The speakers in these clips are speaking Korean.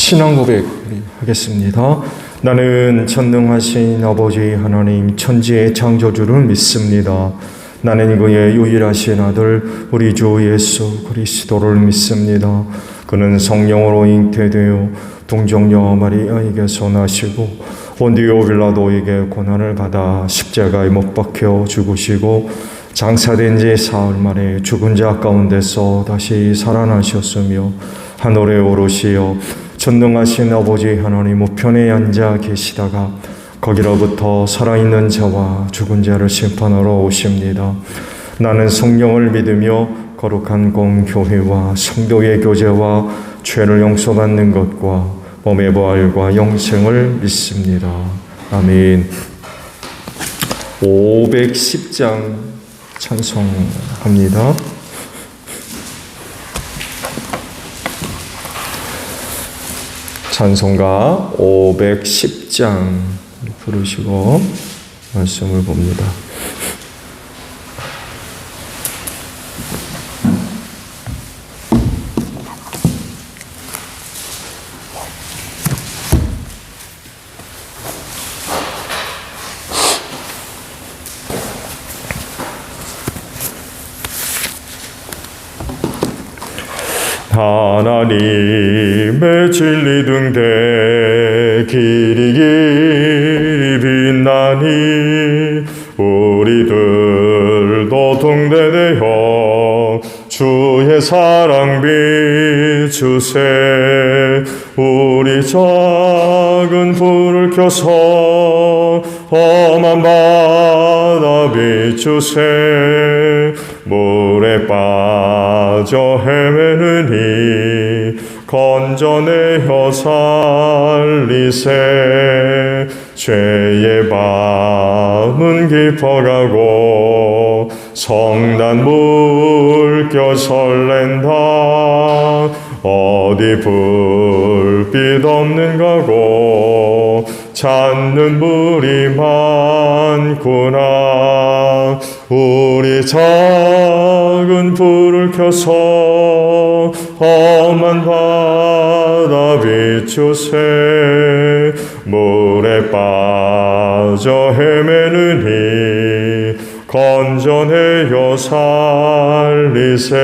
신앙 고백 하겠습니다. 나는 전능하신 아버지 하나님 천지의 창조주를 믿습니다. 나는 그의 유일하신 아들 우리 주 예수 그리스도를 믿습니다. 그는 성령으로 잉태되어 동정녀 마리아에게서 나시고 본디오 빌라도에게 고난을 받아 십자가에 못 박혀 죽으시고 장사된 지 사흘 만에 죽은 자 가운데서 다시 살아나셨으며 하늘에 오르시어 전능하신 아버지 하나님 우편에 앉아 계시다가 거기로부터 살아있는 자와 죽은 자를 심판하러 오십니다. 나는 성령을 믿으며 거룩한 공교회와 성도의 교제와 죄를 용서받는 것과 몸의 부활과 영생을 믿습니다. 아멘. 510장 찬송합니다. 찬송가 510장 부르시고 말씀을 봅니다. 하나님의 진리 등대 길이 길이 빛나니 우리들도 동대되어 주의 사랑 비추세. 우리 작은 불을 켜서 험한 바다 비추세. 물에 빠져 헤매느니 건져내어 살리세. 죄의 밤은 깊어가고 성난 물결 설렌다. 어디 불빛 없는 가고 찾는 물이 많구나. 우리 작은 불을 켜서 험한 바다 비추세. 물에 빠져 헤매느니 건져내어 살리세.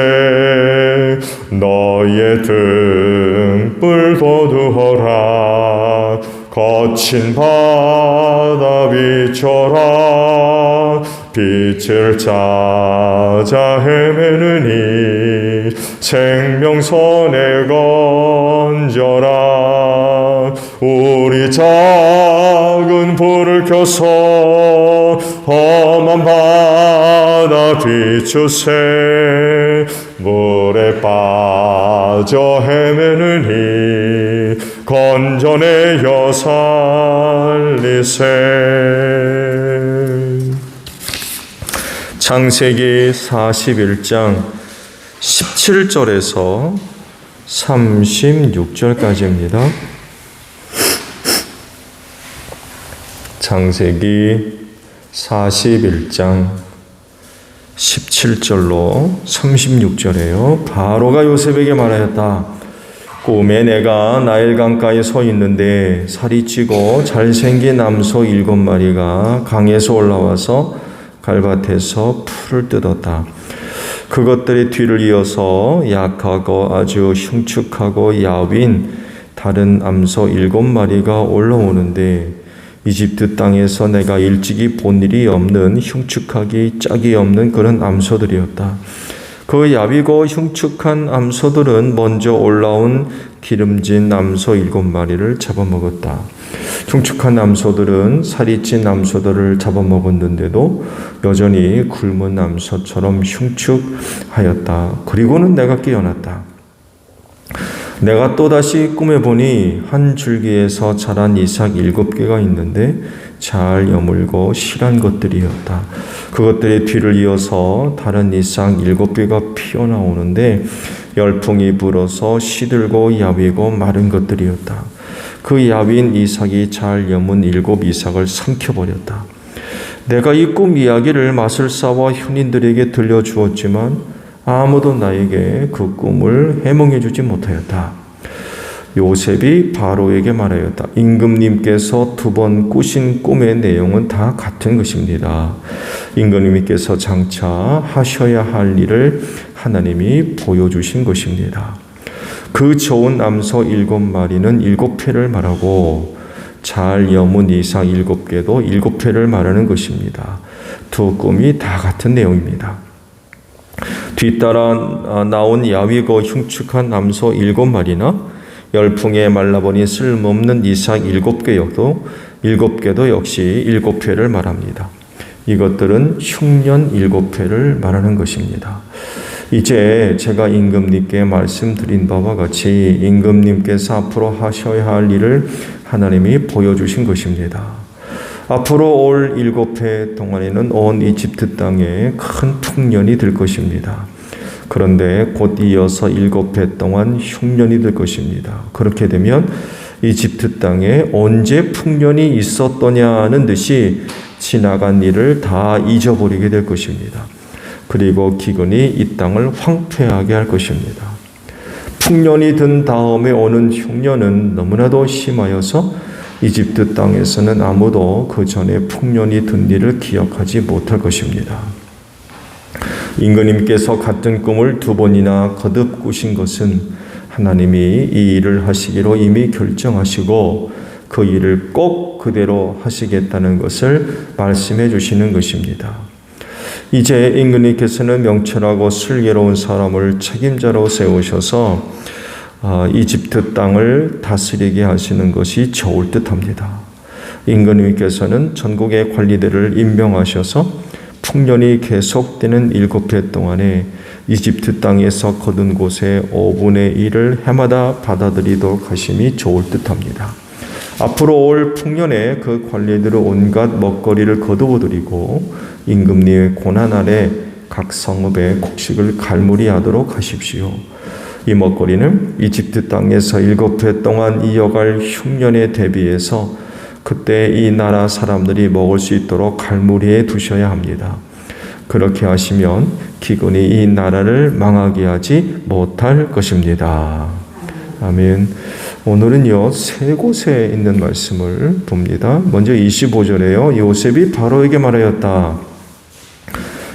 너의 등불 거두어라. 거친 바다 비춰라. 빛을 찾아 헤매느니 생명선에 건져라. 우리 작은 불을 켜서 험한 바다 비추세. 물에 빠져 헤매느니 건져내어 살리세. 창세기 41장 17절에서 36절까지입니다. 창세기 41장 17절로 36절에요. 바로가 요셉에게 말하였다. 꿈에 내가 나일 강가에 서 있는데 살이 찌고 잘생긴 암소 7마리가 강에서 올라와서 갈밭에서 풀을 뜯었다. 그것들의 뒤를 이어서 약하고 아주 흉측하고 야윈 다른 암소 7마리가 올라오는데 이집트 땅에서 내가 일찍이 본 일이 없는 흉측하기 짝이 없는 그런 암소들이었다. 그 야위고 흉측한 암소들은 먼저 올라온 기름진 암소 7마리를 잡아먹었다. 흉측한 암소들은 살이 찐 암소들을 잡아먹었는데도 여전히 굶은 암소처럼 흉측하였다. 그리고는 내가 깨어났다. 내가 또다시 꿈에 보니 한 줄기에서 자란 이삭 7개가 있는데 잘 여물고 실한 것들이었다. 그것들의 뒤를 이어서 다른 이삭 7개가 피어나오는데 열풍이 불어서 시들고 야위고 마른 것들이었다. 그 야윈 이삭이 잘 여문 7 이삭을 삼켜버렸다. 내가 이 꿈 이야기를 마술사와 현인들에게 들려주었지만 아무도 나에게 그 꿈을 해몽해 주지 못하였다. 요셉이 바로에게 말하였다. 임금님께서 2번 꾸신 꿈의 내용은 다 같은 것입니다. 임금님께서 장차 하셔야 할 일을 하나님이 보여주신 것입니다. 그 좋은 암소 7마리는 7회를 말하고 잘 여문 이상 7개도 7회를 말하는 것입니다. 두 꿈이 다 같은 내용입니다. 뒤따라 나온 야위고 흉측한 암소 7마리나 열풍에 말라버린 쓸모없는 이삭 7개도 역시 7회를 말합니다. 이것들은 흉년 7회를 말하는 것입니다. 이제 제가 임금님께 말씀드린 바와 같이 임금님께서 앞으로 하셔야 할 일을 하나님이 보여주신 것입니다. 앞으로 올 7회 동안에는 온 이집트 땅에 큰 풍년이 될 것입니다. 그런데 곧 이어서 7회 동안 흉년이 될 것입니다. 그렇게 되면 이집트 땅에 언제 풍년이 있었더냐는 듯이 지나간 일을 다 잊어버리게 될 것입니다. 그리고 기근이 이 땅을 황폐하게 할 것입니다. 풍년이 든 다음에 오는 흉년은 너무나도 심하여서 이집트 땅에서는 아무도 그 전에 풍년이 든 일을 기억하지 못할 것입니다. 임금님께서 같은 꿈을 2번이나 거듭 꾸신 것은 하나님이 이 일을 하시기로 이미 결정하시고 그 일을 꼭 그대로 하시겠다는 것을 말씀해 주시는 것입니다. 이제 임금님께서는 명철하고 슬기로운 사람을 책임자로 세우셔서 이집트 땅을 다스리게 하시는 것이 좋을 듯합니다. 임금님께서는 전국의 관리들을 임명하셔서 풍년이 계속되는 7해 동안에 이집트 땅에서 거둔 곳의 5분의 1을 해마다 받아들이도록 하심이 좋을 듯합니다. 앞으로 올 풍년에 그 관리들은 온갖 먹거리를 거두어들이고 임금님의 고난 아래 각 성읍에 곡식을 갈무리하도록 하십시오. 이 먹거리는 이집트 땅에서 7해 동안 이어갈 흉년에 대비해서 그때 이 나라 사람들이 먹을 수 있도록 갈무리해 두셔야 합니다. 그렇게 하시면 기근이 이 나라를 망하게 하지 못할 것입니다. 아멘. 오늘은요, 3곳에 있는 말씀을 봅니다. 먼저 25절에요. 요셉이 바로에게 말하였다.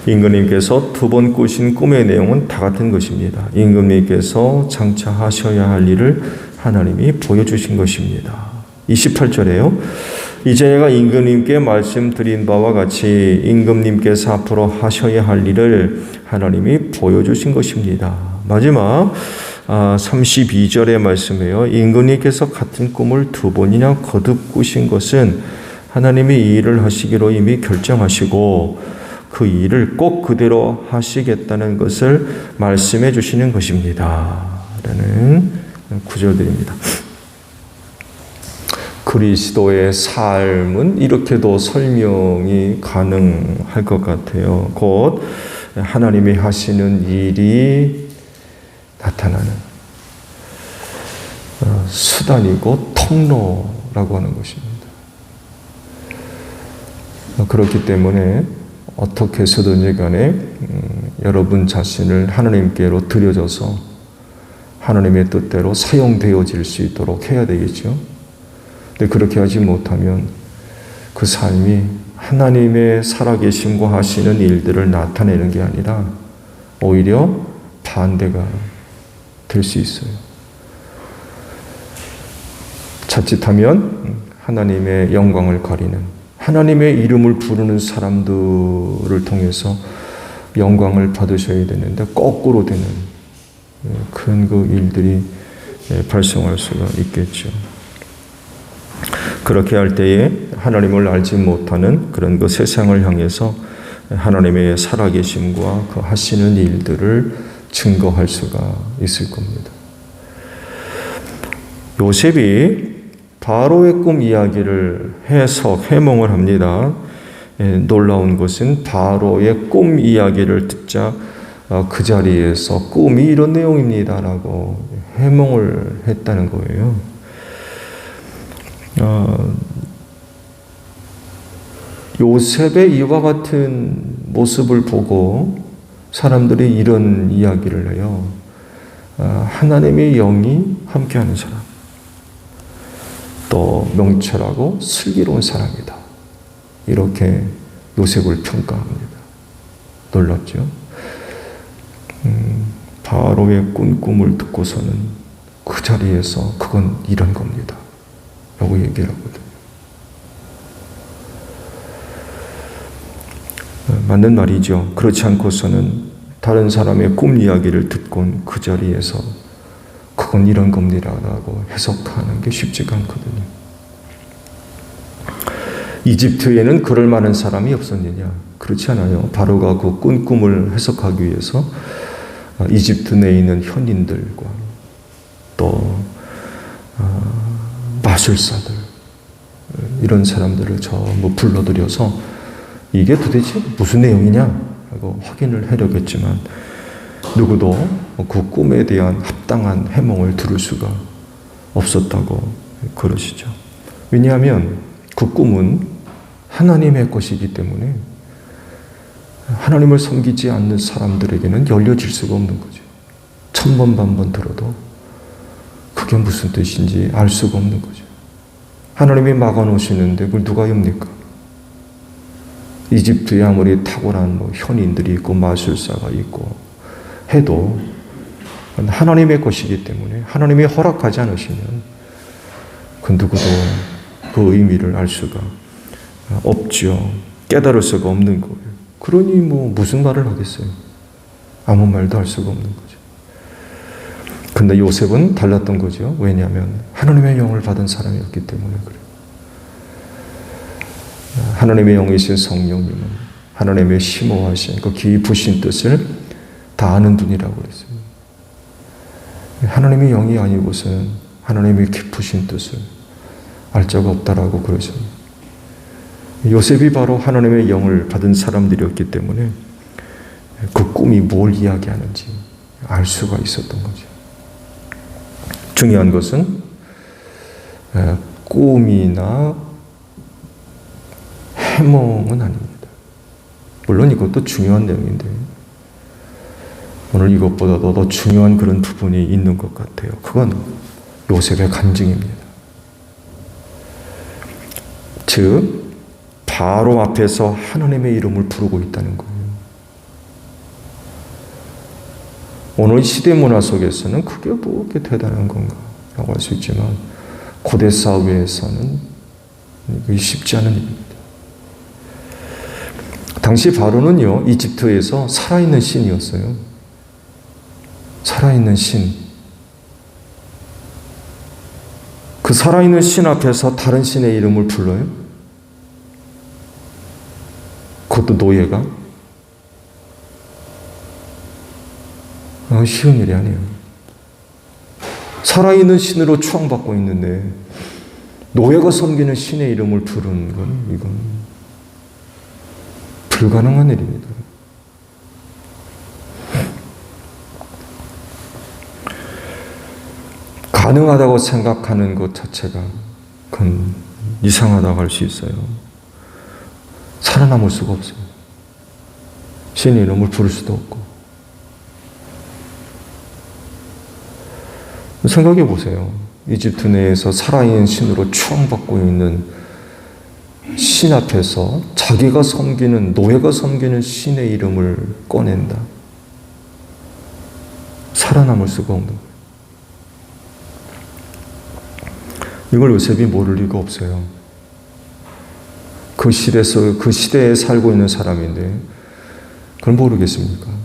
임금님께서 2번 꾸신 꿈의 내용은 다 같은 것입니다. 임금님께서 장차 하셔야 할 일을 하나님이 보여주신 것입니다. 28절에요. 이제 내가 임금님께 말씀드린 바와 같이 임금님께서 앞으로 하셔야 할 일을 하나님이 보여주신 것입니다. 마지막 32절의 말씀이에요. 임금님께서 같은 꿈을 2번이나 거듭 꾸신 것은 하나님이 이 일을 하시기로 이미 결정하시고 그 일을 꼭 그대로 하시겠다는 것을 말씀해 주시는 것입니다. 라는 구절들입니다. 그리스도의 삶은 이렇게도 설명이 가능할 것 같아요. 곧 하나님이 하시는 일이 나타나는 수단이고 통로라고 하는 것입니다. 그렇기 때문에 어떻게 해서든지 간에 여러분 자신을 하나님께로 드려져서 하나님의 뜻대로 사용되어질 수 있도록 해야 되겠죠. 근데 그렇게 하지 못하면 그 삶이 하나님의 살아계심과 하시는 일들을 나타내는 게 아니라 오히려 반대가 될 수 있어요. 자칫하면 하나님의 영광을 가리는, 하나님의 이름을 부르는 사람들을 통해서 영광을 받으셔야 되는데 거꾸로 되는 그런 그 일들이 발생할 수가 있겠죠. 그렇게 할 때에 하나님을 알지 못하는 그런 그 세상을 향해서 하나님의 살아계심과 그 하시는 일들을 증거할 수가 있을 겁니다. 요셉이 바로의 꿈 이야기를 해몽을 합니다. 놀라운 것은 바로의 꿈 이야기를 듣자 그 자리에서 꿈이 이런 내용입니다라고 해몽을 했다는 거예요. 요셉의 이와 같은 모습을 보고 사람들이 이런 이야기를 해요. 하나님의 영이 함께하는 사람, 또 명철하고 슬기로운 사람이다. 이렇게 요셉을 평가합니다. 놀랍죠? 바로의 꾼 꿈을 듣고서는 그 자리에서 그건 이런 겁니다. 라고 얘기를 하거든요. 맞는 말이죠. 그렇지 않고서는 다른 사람의 꿈 이야기를 듣곤 그 자리에서 그건 이런 겁니다라고 해석하는 게 쉽지가 않거든요. 이집트에는 그럴 만한 사람이 없었느냐? 그렇지 않아요. 바로가 그 꾼 꿈을 해석하기 위해서 이집트 내에 있는 현인들과 또 마술사들 이런 사람들을 전부 불러들여서 이게 도대체 무슨 내용이냐 하고 확인을 하려겠지만 누구도 그 꿈에 대한 합당한 해몽을 들을 수가 없었다고 그러시죠. 왜냐하면 그 꿈은 하나님의 것이기 때문에 하나님을 섬기지 않는 사람들에게는 열려질 수가 없는 거죠. 천번 만번 들어도 그게 무슨 뜻인지 알 수가 없는 거죠. 하나님이 막아놓으시는데 그걸 누가 엽니까? 이집트에 아무리 탁월한 현인들이 있고 마술사가 있고 해도 하나님의 것이기 때문에 하나님이 허락하지 않으시면 그 누구도 그 의미를 알 수가 없죠. 깨달을 수가 없는 거예요. 그러니 무슨 말을 하겠어요? 아무 말도 할 수가 없는 거죠. 근데 요셉은 달랐던 거죠. 왜냐하면 하나님의 영을 받은 사람이었기 때문에 그래요. 하나님의 영이신 성령님은 하나님의 심오하신 그 깊으신 뜻을 다 아는 분이라고 그랬어요. 하나님의 영이 아니고서는 하나님의 깊으신 뜻을 알 자가 없다라고 그러셨습니다. 요셉이 바로 하나님의 영을 받은 사람들이었기 때문에 그 꿈이 뭘 이야기하는지 알 수가 있었던 거죠. 중요한 것은 꿈이나 해몽은 아닙니다. 물론 이것도 중요한 내용인데 오늘 이것보다도 더 중요한 그런 부분이 있는 것 같아요. 그건 요셉의 간증입니다. 즉 바로 앞에서 하나님의 이름을 부르고 있다는 거예요. 오늘 시대 문화 속에서는 그게 그렇게 대단한 건가 라고 할 수 있지만 고대 사회에서는 쉽지 않은 일입니다. 당시 바로는요, 이집트에서 살아있는 신이었어요. 살아있는 신. 그 살아있는 신 앞에서 다른 신의 이름을 불러요? 그것도 노예가? 쉬운 일이 아니에요. 살아있는 신으로 추앙받고 있는데 노예가 섬기는 신의 이름을 부르는 건 이건 불가능한 일입니다. 가능하다고 생각하는 것 자체가 그건 이상하다고 할 수 있어요. 살아남을 수가 없어요. 신의 이름을 부를 수도 없고. 생각해 보세요. 이집트 내에서 살아있는 신으로 추앙받고 있는 신 앞에서 자기가 섬기는, 노예가 섬기는 신의 이름을 꺼낸다. 살아남을 수가 없는 거예요. 이걸 요셉이 모를 리가 없어요. 그 시대에 살고 있는 사람인데 그걸 모르겠습니까?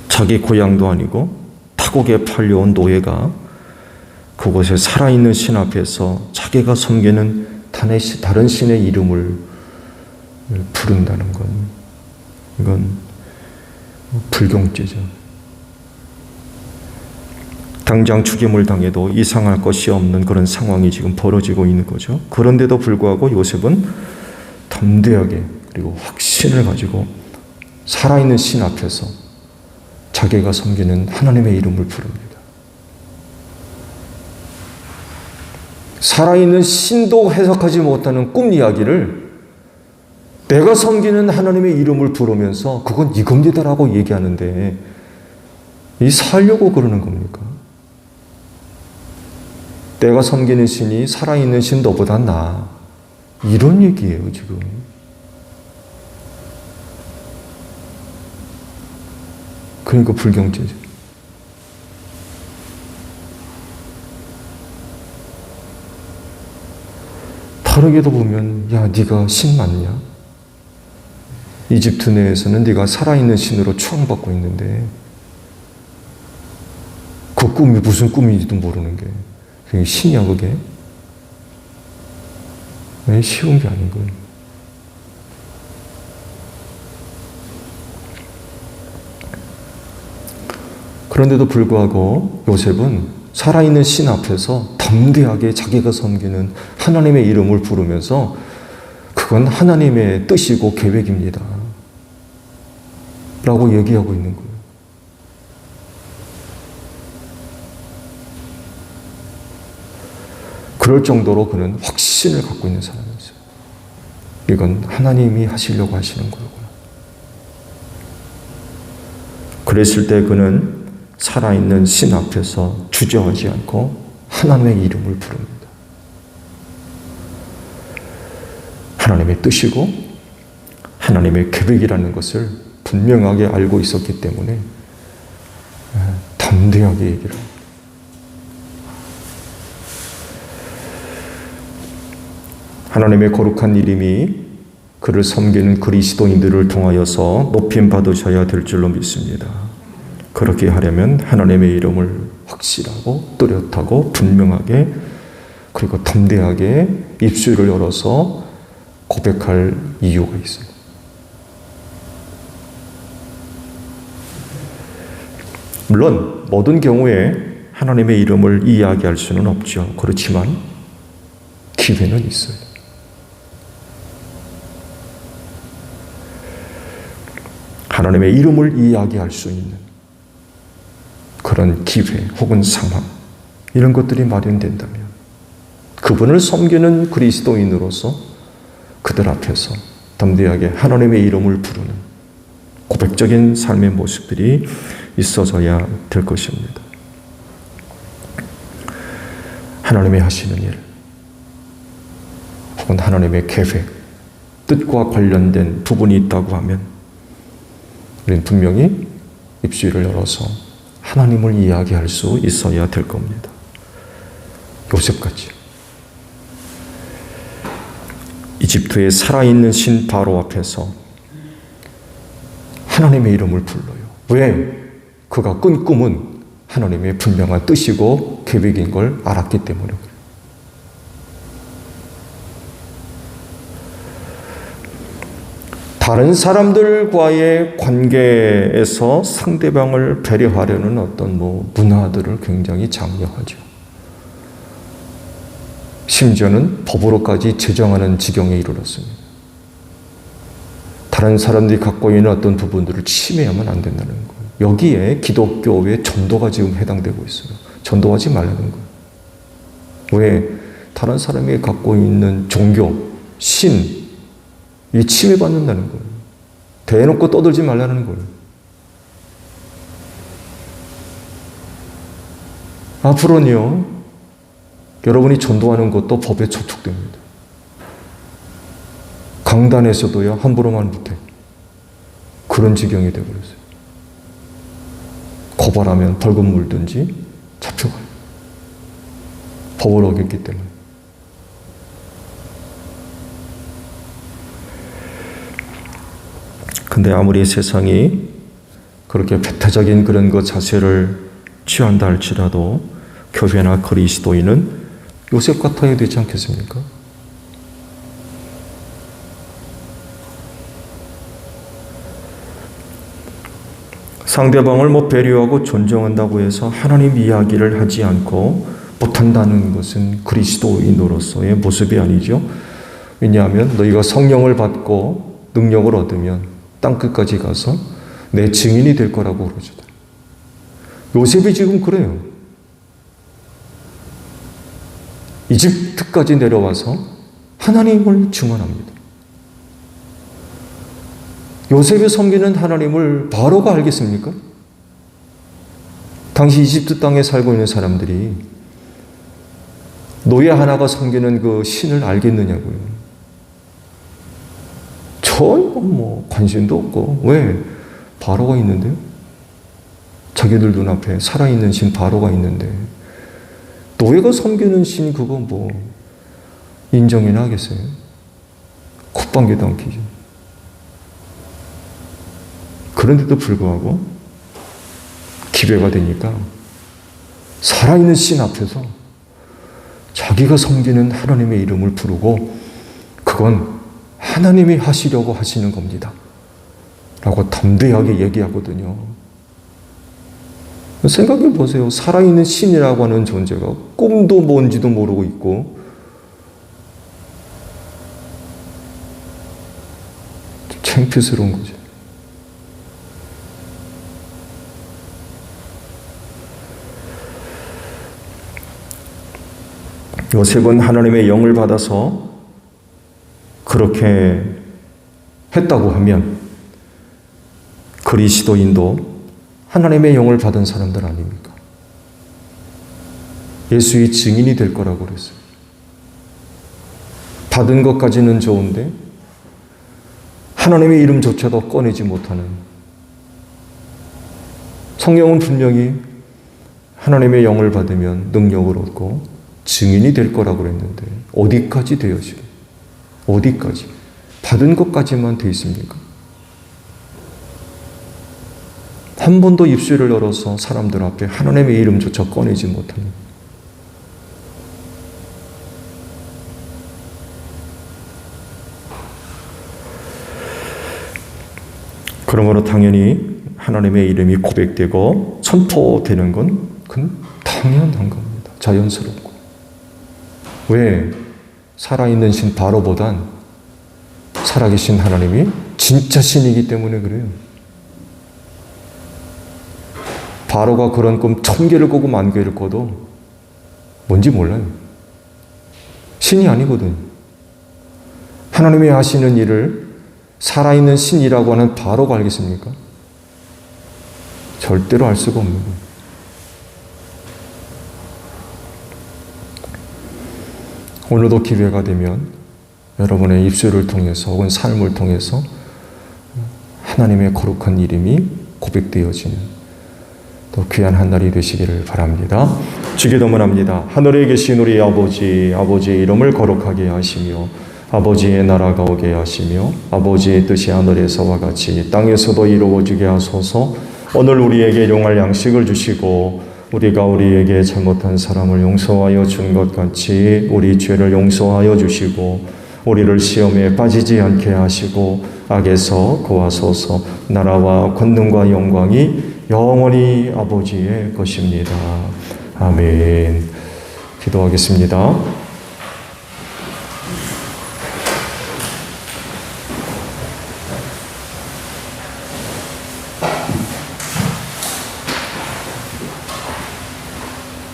자기 고향도 아니고 타국에 팔려온 노예가 그곳에 살아있는 신 앞에서 자기가 섬기는 다른 신의 이름을 부른다는 건 이건 불경죄죠. 당장 죽임을 당해도 이상할 것이 없는 그런 상황이 지금 벌어지고 있는 거죠. 그런데도 불구하고 요셉은 담대하게 그리고 확신을 가지고 살아있는 신 앞에서 자기가 섬기는 하나님의 이름을 부릅니다. 살아있는 신도 해석하지 못하는 꿈 이야기를 내가 섬기는 하나님의 이름을 부르면서 그건 이겁니다라고 얘기하는데 이 살려고 그러는 겁니까? 내가 섬기는 신이 살아있는 신 너보다 나아. 이런 얘기예요, 지금. 그러니까 불경죄죠. 다르게도 보면, 야, 네가 신 맞냐? 이집트 내에서는 네가 살아있는 신으로 추앙받고 있는데 그 꿈이 무슨 꿈인지도 모르는 게 그게 신이야, 그게? 왜 쉬운 게 아닌 거예요. 그런데도 불구하고 요셉은 살아있는 신 앞에서 담대하게 자기가 섬기는 하나님의 이름을 부르면서 그건 하나님의 뜻이고 계획입니다 라고 얘기하고 있는 거예요. 그럴 정도로 그는 확신을 갖고 있는 사람이었어요. 이건 하나님이 하시려고 하시는 거구나. 그랬을 때 그는 살아있는 신 앞에서 주저하지 않고 하나님의 이름을 부릅니다. 하나님의 뜻이고 하나님의 계획이라는 것을 분명하게 알고 있었기 때문에 담대하게 얘기를 합니다. 하나님의 거룩한 이름이 그를 섬기는 그리스도인들을 통하여서 높임 받으셔야 될 줄로 믿습니다. 그렇게 하려면 하나님의 이름을 확실하고 뚜렷하고 분명하게 그리고 담대하게 입술을 열어서 고백할 이유가 있어요. 물론 모든 경우에 하나님의 이름을 이야기할 수는 없죠. 그렇지만 기회는 있어요. 하나님의 이름을 이야기할 수 있는 그런 기회 혹은 상황 이런 것들이 마련된다면 그분을 섬기는 그리스도인으로서 그들 앞에서 담대하게 하나님의 이름을 부르는 고백적인 삶의 모습들이 있어져야 될 것입니다. 하나님이 하시는 일 혹은 하나님의 계획, 뜻과 관련된 부분이 있다고 하면 우리는 분명히 입술을 열어서 하나님을 이야기할 수 있어야 될 겁니다. 요셉같이 이집트의 살아있는 신 바로 앞에서 하나님의 이름을 불러요. 왜? 그가 꾼 꿈은 하나님의 분명한 뜻이고 계획인 걸 알았기 때문에 그래요. 다른 사람들과의 관계에서 상대방을 배려하려는 어떤 문화들을 굉장히 장려하죠. 심지어는 법으로까지 제정하는 지경에 이르렀습니다. 다른 사람들이 갖고 있는 어떤 부분들을 침해하면 안 된다는 거예요. 여기에 기독교의 전도가 지금 해당되고 있어요. 전도하지 말라는 거예요. 왜? 다른 사람이 갖고 있는 종교, 신, 이 침해받는다는 거예요. 대놓고 떠들지 말라는 거예요. 앞으로는요, 여러분이 전도하는 것도 법에 저촉됩니다. 강단에서도요, 함부로 말 못해. 그런 지경이 되어버렸어요. 고발하면 벌금 물든지 잡혀가요. 법을 어겼기 때문에. 근데 아무리 세상이 그렇게 배타적인 그런 것 자세를 취한다 할지라도 교회나 그리스도인은 요셉 같아야 되지 않겠습니까? 상대방을 배려하고 존중한다고 해서 하나님 이야기를 하지 않고 못한다는 것은 그리스도인으로서의 모습이 아니죠. 왜냐하면 너희가 성령을 받고 능력을 얻으면 땅끝까지 가서 내 증인이 될 거라고 그러죠. 요셉이 지금 그래요. 이집트까지 내려와서 하나님을 증언합니다. 요셉이 섬기는 하나님을 바로가 알겠습니까? 당시 이집트 땅에 살고 있는 사람들이 노예 하나가 섬기는 그 신을 알겠느냐고요. 전혀 관심도 없고. 왜? 바로가 있는데요. 자기들 눈앞에 살아있는 신 바로가 있는데 노예가 섬기는 신 그거 인정이나 하겠어요? 콧방귀도 안 키죠. 그런데도 불구하고 기회가 되니까 살아있는 신 앞에서 자기가 섬기는 하나님의 이름을 부르고 그건 하나님이 하시려고 하시는 겁니다. 라고 담대하게 얘기하거든요. 생각해 보세요. 살아있는 신이라고 하는 존재가 꿈도 뭔지도 모르고 있고 창피스러운 거죠. 요셉은 하나님의 영을 받아서 그렇게 했다고 하면 그리스도인도 하나님의 영을 받은 사람들 아닙니까? 예수의 증인이 될 거라고 그랬어요. 받은 것까지는 좋은데 하나님의 이름조차도 꺼내지 못하는, 성령은 분명히 하나님의 영을 받으면 능력을 얻고 증인이 될 거라고 그랬는데 어디까지 돼요 지금? 어디까지? 받은 것까지만 돼 있습니까? 한 번도 입술을 열어서 사람들 앞에 하나님의 이름조차 꺼내지 못하는, 그러므로 당연히 하나님의 이름이 고백되고 선포되는 건 그건 당연한 겁니다. 자연스럽고. 왜? 살아있는 신 바로보단 살아계신 하나님이 진짜 신이기 때문에 그래요. 바로가 그런 꿈 1000개를 꾸고 10,000개를 꿔도 뭔지 몰라요. 신이 아니거든. 하나님이 하시는 일을 살아있는 신이라고 하는 바로가 알겠습니까? 절대로 알 수가 없는 거예요. 오늘도 기회가 되면 여러분의 입술을 통해서 혹은 삶을 통해서 하나님의 거룩한 이름이 고백되어지는 또 귀한 한 날이 되시기를 바랍니다. 주기도문합니다. 하늘에 계신 우리 아버지, 아버지의 이름을 거룩하게 하시며 아버지의 나라가 오게 하시며 아버지의 뜻이 하늘에서와 같이 땅에서도 이루어지게 하소서. 오늘 우리에게 일용할 양식을 주시고 우리가 우리에게 잘못한 사람을 용서하여 준 것 같이 우리 죄를 용서하여 주시고 우리를 시험에 빠지지 않게 하시고 악에서 구하소서. 나라와 권능과 영광이 영원히 아버지의 것입니다. 아멘. 기도하겠습니다.